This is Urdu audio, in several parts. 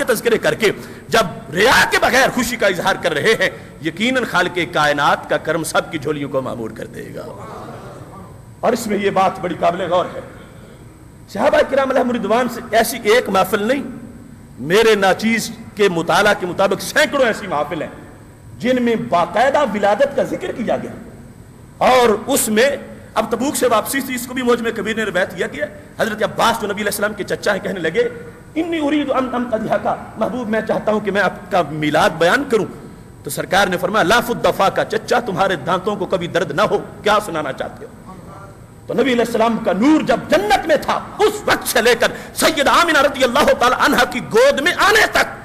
کے تذکرے کر کے جب ریا کے بغیر خوشی کا اظہار کر رہے ہیں، یقیناً خالق کائنات کا کرم سب کی جھولیوں کو معمور کر دے گا۔ اور اس میں یہ بات بڑی قابل غور ہے، صحابہ کرام علیہم رضوان سے ایسی ایک محفل نہیں، میرے ناچیز کے مطالعہ کے مطابق سینکڑوں ایسی محفل ہیں جن میں باقاعدہ ولادت کا ذکر کیا گیا۔ اور اس میں اب تبوک سے واپسی تھی، اس کو بھی موجم کبیر نے روایت کیا کہ حضرت عباس جو نبی علیہ السلام کے چچا ہیں کہنے لگے انی ارید ان امتدحک، محبوب میں چاہتا ہوں کہ میں آپ کا میلاد بیان کروں۔ تو سرکار نے فرمایا لا فالدفا کا چچا، تمہارے دانتوں کو کبھی درد نہ ہو، کیا سنانا چاہتے ہو؟ تو نبی علیہ السلام کا نور جب جنت میں تھا اس وقت سے لے کر سید آمنہ رضی اللہ تعالی عنہا کی گود میں آنے تک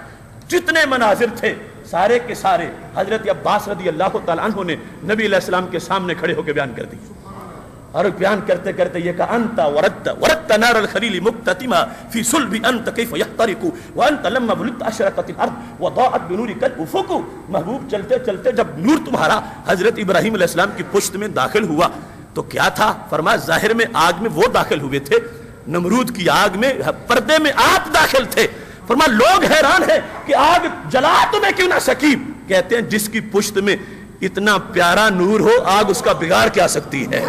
جتنے مناظر تھے سارے کے سارے حضرت عباس رضی اللہ تعالی عنہ نے نبی علیہ السلام کے سامنے کھڑے ہو کے بیان کر دی۔ اور بیان کرتے کرتے یہ کہا انت وردت نار الخلیل مقتتما فی صلب انت کیف یحترق وانت لما ولدت اشرقت الارض وضاءت بنورک الافق۔ محبوب چلتے چلتے جب نور تمہارا حضرت ابراہیم علیہ السلام کی پشت میں داخل ہوا تو کیا تھا؟ فرمایا ظاہر میں آگ میں وہ داخل ہوئے تھے، نمرود کی آگ میں، پردے میں آپ داخل تھے۔ فرمایا لوگ حیران ہیں کہ آگ جلا تمہیں کیوں نہ سکی؟ کہتے ہیں جس کی پشت میں اتنا پیارا نور ہو آگ اس کا بگاڑ کیا سکتی ہے؟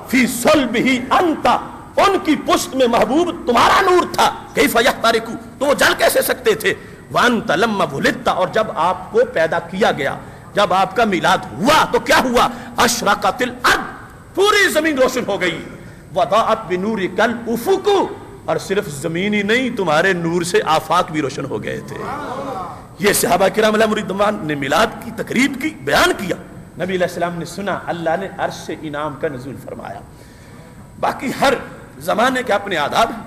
فی صلبہ انت، ان کی پشت میں محبوب تمہارا نور تھا، کیف یحترق، تو وہ جل کیسے سکتے تھے؟ وانت لما ولدت، اور جب آپ کو پیدا کیا گیا، جب آپ کا میلاد ہوا تو کیا ہوا؟ اشرقت الارض، پوری زمین روشن ہو گئی، وضاءت بنورک الافق، اور صرف زمین ہی نہیں تمہارے نور سے آفاق بھی روشن ہو گئے تھے۔ یہ صحابہ کرام علیہم رضوان نے میلاد کی تقریب کی، بیان کیا، نبی علیہ السلام نے سنا، اللہ نے عرش سے انعام کا نزول فرمایا۔ باقی ہر زمانے کے اپنے آداب ہیں،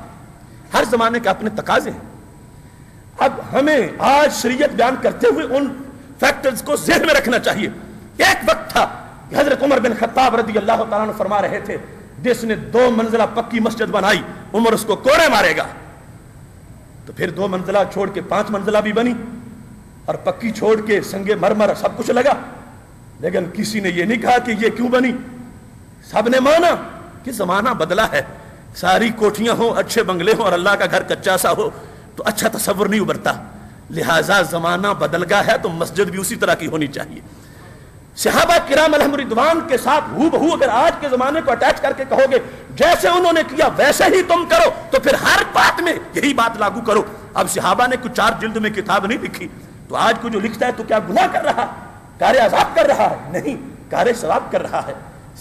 ہر زمانے کے اپنے تقاضے ہیں۔ اب ہمیں آج شریعت بیان کرتے ہوئے ان فیکٹرز کو ذہن میں رکھنا چاہیے۔ ایک وقت تھا کہ حضرت عمر بن خطاب رضی اللہ تعالیٰ عنہ فرما رہے تھے جس نے 2 منزلہ پکی مسجد بنائی عمر اس کو کوڑے مارے گا، تو پھر 2 منزلہ چھوڑ کے 5 منزلہ بھی بنی اور پکی چھوڑ کے سنگ مرمر سب کچھ لگا، لیکن کسی نے یہ نہیں کہا کہ یہ کیوں بنی۔ سب نے مانا کہ زمانہ بدلا ہے، ساری کوٹھیاں ہوں، اچھے بنگلے ہوں اور اللہ کا گھر کچا سا ہو تو اچھا تصور نہیں ابھرتا، لہٰذا زمانہ بدل گیا ہے تو مسجد بھی اسی طرح کی ہونی چاہیے۔ صحابہ کرام علیہم رضوان کے ساتھ ہو بہو اگر آج کے زمانے کو اٹیچ کر کے کہو گے جیسے انہوں نے کیا ویسے ہی تم کرو تو پھر ہر بات میں یہی بات لاگو کرو۔ اب صحابہ نے کچھ 4 جلد میں کتاب نہیں لکھی، تو آج کو جو لکھتا ہے تو کیا گناہ کر رہا، کار عذاب کر رہا ہے؟ نہیں، کار ثواب کر رہا ہے۔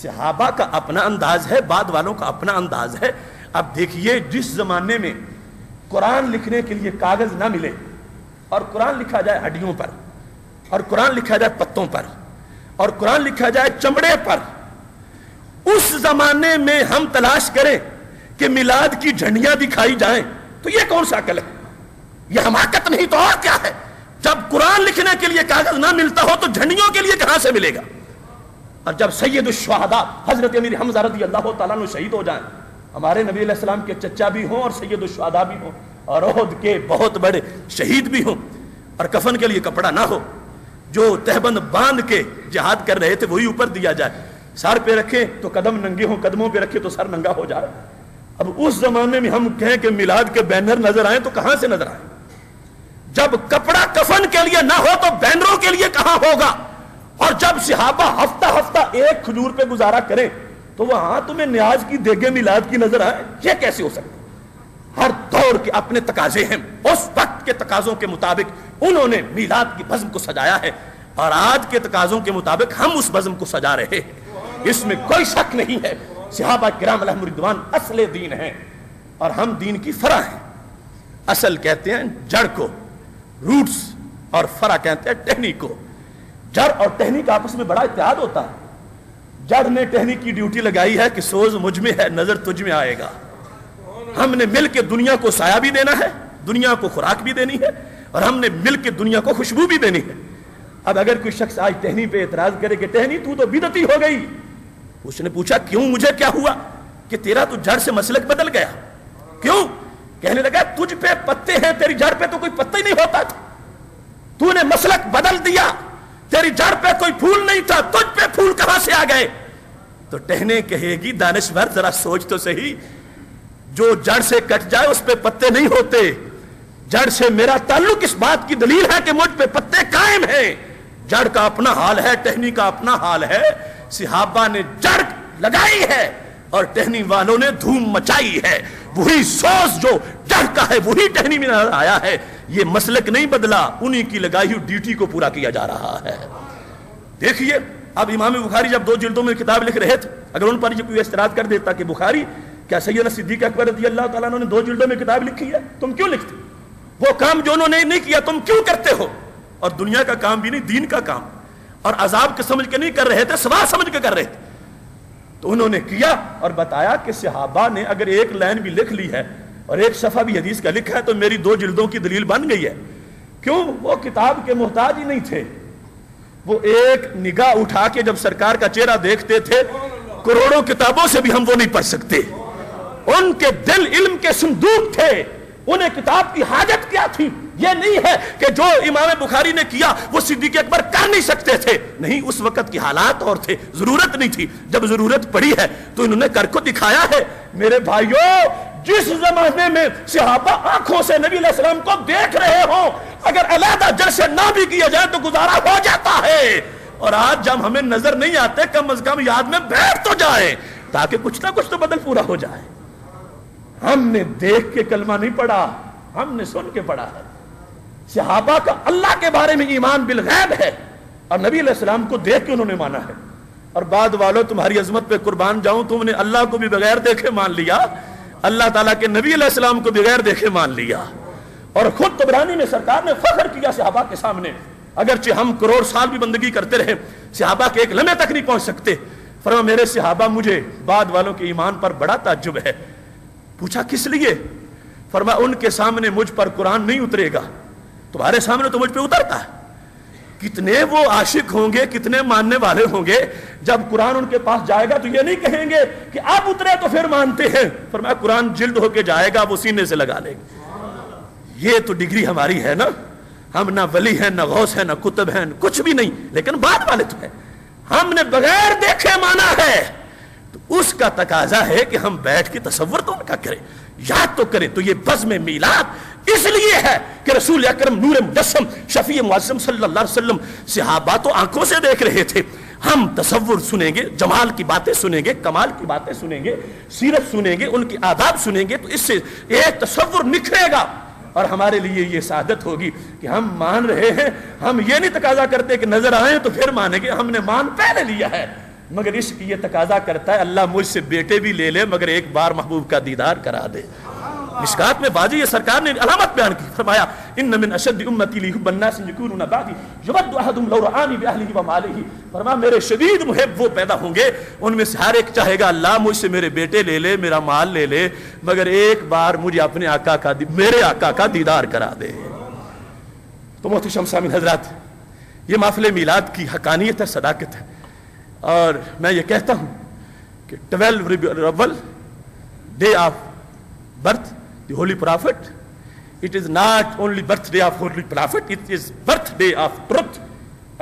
صحابہ کا اپنا انداز ہے، بعد والوں کا اپنا انداز ہے۔ اب دیکھیے جس زمانے میں قرآن لکھنے کے لیے کاغذ نہ ملے اور قرآن لکھا جائے ہڈیوں پر، اور قرآن لکھا جائے پتوں پر، اور قرآن لکھا جائے چمڑے پر، اس زمانے میں ہم تلاش کریں کہ میلاد کی جھنڈیاں دکھائی جائیں تو یہ کون سا عقل ہے؟ یہ حماقت نہیں تو اور کیا ہے؟ جب قرآن لکھنے کے لیے کاغذ نہ ملتا ہو تو جھنڈیوں کے لیے کہاں سے ملے گا؟ اور جب سید الشہداء حضرت امیر حمزہ رضی اللہ تعالیٰ عنہ شہید ہو جائیں، ہمارے نبی علیہ السلام کے چچا بھی ہوں اور سید الشہداء بھی ہوں اور احد کے بہت بڑے شہید بھی ہوں، اور کفن کے لیے کپڑا نہ ہو، جو تہبند باندھ کے جہاد کر رہے تھے وہی اوپر دیا جائے، سر پہ رکھے تو قدم ننگے ہوں، قدموں پہ رکھے تو سر ننگا ہو جائے۔ اب اس زمانے میں ہم کہیں کہ میلاد کے بینر نظر آئیں تو کہاں سے نظر آئیں؟ جب کپڑا کفن کے لیے نہ ہو تو بینروں کے لیے کہاں ہوگا؟ اور جب صحابہ ہفتہ ہفتہ ایک کھجور پہ گزارا کریں تو وہاں تمہیں نیاز کی دیگے میلاد کی نظر آئے، یہ کیسے ہو سکتا؟ ہر دور کے اپنے تقاضے ہیں، اس وقت کے تقاضوں کے مطابق انہوں نے میلاد کی بزم کو سجایا ہے، اور آج کے تقاضوں کے مطابق ہم اس بزم کو سجا رہے ہیں، اس میں کوئی شک نہیں ہے۔ صحابہ کرام علیہم رضوان اصل دین ہیں اور ہم دین کی فرع ہیں۔ اصل کہتے ہیں جڑ کو، روٹس، اور فرع کہتے ہیں ٹہنی کو۔ جڑ اور ٹہنی کا آپس میں بڑا اتحاد ہوتا ہے۔ جڑ نے ٹہنی کی ڈیوٹی لگائی ہے کہ سوز مجھ میں ہے، نظر تجھ میں آئے گا۔ ہم نے مل کے دنیا کو سایہ بھی دینا ہے، دنیا کو خوراک بھی دینی ہے، اور ہم نے مل کے دنیا کو خوشبو بھی دینی ہے۔ اب اگر کوئی شخص آج ٹہنی پہ اعتراض کرے کہ ٹہنی تو بدعتی ہو گئی، اس نے پوچھا کیوں، مجھے کیا ہوا؟ کہ تیرا تو جڑ سے مسلک بدل گیا۔ کیوں؟ کہنے لگا تجھ پہ پتے ہیں، تیری جڑ پہ تو کوئی پتا ہی نہیں ہوتا تھا، تو نے مسلک بدل دیا، تیری جڑ پہ کوئی پھول نہیں تھا، تجھ پہ پھول کہاں سے آ گئے؟ تو ٹہنے کہے گی دانشور ذرا سوچ تو صحیح، جو جڑ سے کٹ جائے اس پہ پتے نہیں ہوتے، جڑ سے میرا تعلق اس بات کی دلیل ہے کہ مجھ پہ پتے قائم ہیں. جڑ کا اپنا حال ہے, ٹہنی کا اپنا حال ہے. صحابہ نے جڑ لگائی ہے اور ٹہنی والوں نے دھوم مچائی ہے. وہی سوز جو جڑ کا ہے وہی ٹہنی میں نظر آیا ہے. یہ مسلک نہیں بدلا, انہی کی لگائی ہوئی ڈیوٹی کو پورا کیا جا رہا ہے. دیکھیے اب امام بخاری جب 2 جلدوں میں کتاب لکھ رہے تھے, اگر ان پر یہ کوئی اعتراض کر دیتا کہ بخاری کیا سیدنا صدیق اکبر رضی اللہ تعالیٰ نے 2 جلدوں میں کتاب لکھی ہے, تم کیوں لکھتے؟ وہ کام جو انہوں نے نہیں کیا تم کیوں کرتے ہو؟ اور دنیا کا کام بھی نہیں, دین کا کام, اور عذاب کے سمجھ کے نہیں کر رہے تھے, ثواب سمجھ کے کر رہے تھے. تو انہوں نے کیا اور بتایا کہ صحابہ نے اگر ایک لائن بھی لکھ لی ہے اور ایک صفحہ بھی حدیث کا لکھا ہے تو میری 2 جلدوں کی دلیل بن گئی ہے. کیوں؟ وہ کتاب کے محتاج ہی نہیں تھے. وہ ایک نگاہ اٹھا کے جب سرکار کا چہرہ دیکھتے تھے, کروڑوں کتابوں سے بھی ہم وہ نہیں پڑھ سکتے. ان کے دل علم کے صندوق تھے, انہیں کتاب کی حاجت کیا تھی؟ یہ نہیں ہے کہ جو امام بخاری نے کیا وہ صدیق اکبر کر نہیں سکتے تھے, نہیں, اس وقت کی حالات اور تھے, ضرورت نہیں تھی. جب ضرورت پڑی ہے تو انہوں نے کر کو دکھایا ہے. میرے بھائیوں, جس زمانے میں صحابہ آنکھوں سے نبی علیہ السلام کو دیکھ رہے ہوں, اگر علیحدہ جلسے نہ بھی کیا جائے تو گزارا ہو جاتا ہے. اور آج جب ہمیں نظر نہیں آتے, کم از کم یاد میں بیٹھ تو جائے تاکہ کچھ نہ کچھ تو بدل پورا ہو جائے. ہم نے دیکھ کے کلمہ نہیں پڑھا, ہم نے سن کے پڑھا ہے. صحابہ کا اللہ کے بارے میں ایمان بالغیب ہے اور نبی علیہ السلام کو دیکھ کے انہوں نے مانا ہے. اور بعد والوں, تمہاری عظمت پہ قربان جاؤں, تم نے اللہ کو بھی بغیر دیکھے مان لیا, اللہ تعالیٰ کے نبی علیہ السلام کو بغیر دیکھے مان لیا. اور خود طبرانی میں سرکار نے فخر کیا صحابہ کے سامنے, اگرچہ ہم کروڑ سال بھی بندگی کرتے رہے صحابہ کے ایک لمحے تک نہیں پہنچ سکتے. فرمایا میرے صحابہ, مجھے بعد والوں کے ایمان پر بڑا تعجب ہے. پوچھا کس لیے؟ فرمایا ان کے سامنے مجھ پر قرآن نہیں اترے گا, تمہارے سامنے تو مجھ پہ اترتا ہے. کتنے وہ عاشق ہوں گے, کتنے ماننے والے ہوں گے, جب قرآن ان کے پاس جائے گا تو یہ نہیں کہیں گے کہ اب اترے تو پھر مانتے ہیں. فرمایا قرآن جلد ہو کے جائے گا, وہ سینے سے لگا لیں گے. یہ تو ڈگری ہماری ہے نا, ہم نہ ولی ہیں, نہ غوث ہیں, نہ کتب ہیں, کچھ بھی نہیں, لیکن بعد والے تو ہیں. ہم نے بغیر دیکھے مانا ہے, تو اس کا تقاضا ہے کہ ہم بیٹھ کے تصور تو ان کا کریں, یاد تو کریں. تو یہ بزم میلاد اس لیے ہے کہ رسول اکرم نور مجسم شفیع معظم صلی اللہ علیہ وسلم صحابہ تو آنکھوں سے دیکھ رہے تھے, ہم تصور سنیں گے, جمال کی باتیں سنیں گے, کمال کی باتیں سنیں گے, سیرت سنیں گے, ان کی آداب سنیں گے, تو اس سے ایک تصور نکھرے گا اور ہمارے لیے یہ سعادت ہوگی کہ ہم مان رہے ہیں. ہم یہ نہیں تقاضا کرتے کہ نظر آئیں تو پھر مانیں گے, ہم نے مان پہلے لیا ہے, مگر اس کی یہ تقاضا کرتا ہے اللہ مجھ سے بیٹے بھی لے لے مگر ایک بار محبوب کا دیدار کرا دے. مشکات میں باجی یہ سرکار نے علامت بیان کی, فرمایا ان من اشد امتی لی حب الناس یکونون بعدی یود احدهم لو رآنی باہلہ ومالہ. فرمایا میرے شدید محب وہ پیدا ہوں گے, ان میں سے ہر ایک چاہے گا اللہ مجھ سے میرے بیٹے لے لے, میرا مال لے لے, مگر ایک بار مجھے اپنے آقا کا میرے آقا کا دیدار کرا دے. تو محترم سامعین حضرات, یہ محفل میلاد کی حقانیت ہے, صداقت ہے. اور میں یہ کہتا ہوں کہ 12 ربیع الاول, day of birth the holy prophet, it is not only birthday of holy prophet, it is birthday of truth,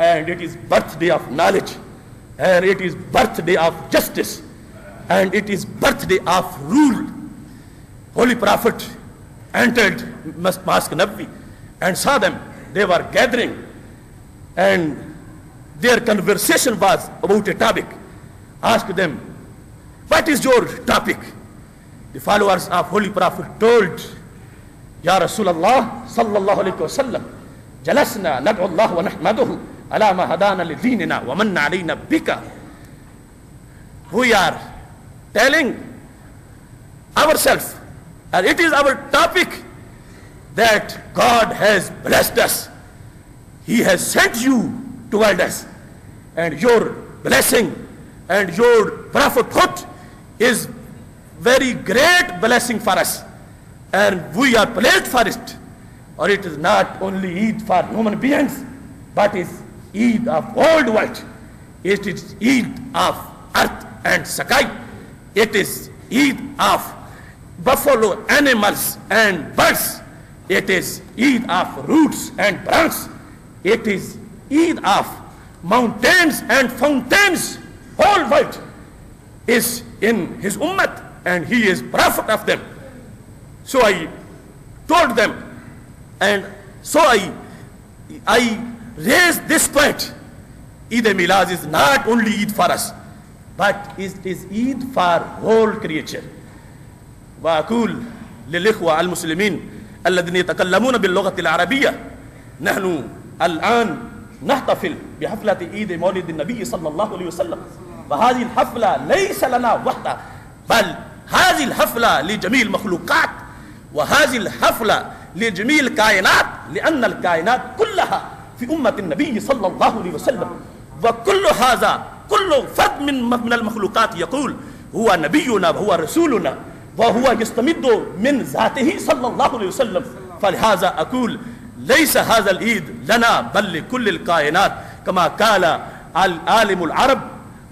and it is birthday of knowledge, and it is birthday of justice, and it is birthday of rule. Holy prophet entered Mosque Nabawi and saw them, they were gathering, and their conversation was about a topic. Asked them, what is your topic? The followers of Holy Prophet told, Ya Rasulullah sallallahu alayhi wa sallam, jalasna nad'u Allah wa nahmaduhu ala ma hadana li dinina wa manna alayna bika. We are telling ourselves, and it is our topic, that God has blessed us. He has sent you toward us, and your blessing and your prophethood is very great blessing for us, and we are blessed for it. Or it is not only Eid for human beings, but is Eid of all world. It is Eid of earth and sky. It is Eid of buffalo, animals and birds. It is Eid of roots and branches. It is Eid of mountains and fountains. Whole world is in his ummah, and he is prophet of them. So I told them, And so I raise this point. Eid Milad is not only Eid for us, but it is Eid for whole creature. وأقول للإخوة المسلمين الذين يتكلمون باللغة العربية، نحن الآن نحتفل بحفلة عيد مولد النبي صلى الله عليه وسلم، وهذه الحفلة ليس لنا وحده، بل هذه الحفلة لجميع المخلوقات، وهذه الحفلة لجميع الكائنات، لأن الكائنات كلها في أمة النبي صلى الله عليه وسلم. وكل هذا، كل فرد من المخلوقات يقول هو نبينا وهو رسولنا وهو يستمد من ذاته صلى الله عليه وسلم. فلهذا أقول ليس هذا العيد لنا بل لكل الكائنات، كما قال العالم العرب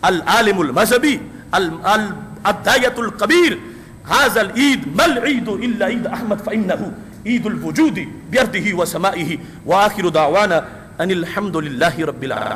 العالم المذهبي الداعية الكبير: هذا العيد ما العيد إلا عيد أحمد فإنه عيد الوجود بأرضه وسمائه. وآخر دعوانا أن الحمد لله رب العالمين.